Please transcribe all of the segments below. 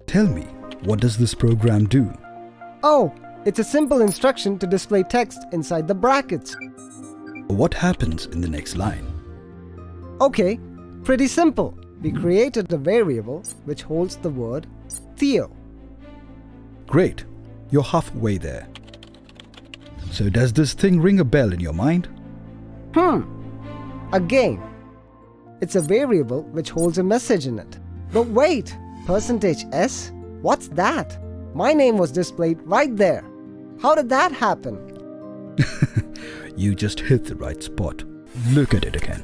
Tell me, what does this program do? Oh, it's a simple instruction to display text inside the brackets. What happens in the next line? Okay, pretty simple. We created a variable which holds the word Theo. Great, you're halfway there. So does this thing ring a bell in your mind? Again, it's a variable which holds a message in it. But wait, %s? What's that? My name was displayed right there. How did that happen? You just hit the right spot. Look at it again.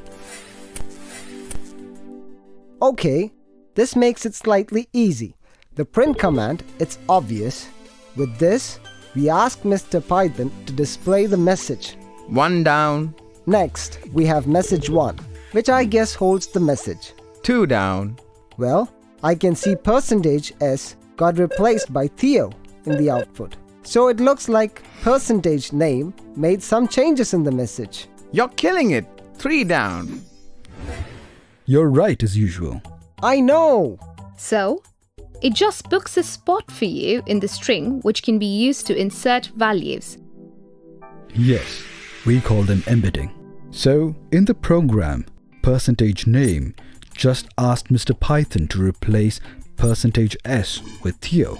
Okay, this makes it slightly easy. The print command, it's obvious. With this, we ask Mr. Python to display the message. 1 down. Next, we have message 1, which I guess holds the message. 2 down. Well, I can see %s got replaced by Theo in the output. So it looks like %name made some changes in the message. You're killing it. 3 down. You're right as usual. I know! So, it just books a spot for you in the string which can be used to insert values. Yes, we call them embedding. So, in the program, %name just asked Mr. Python to replace %s with Theo.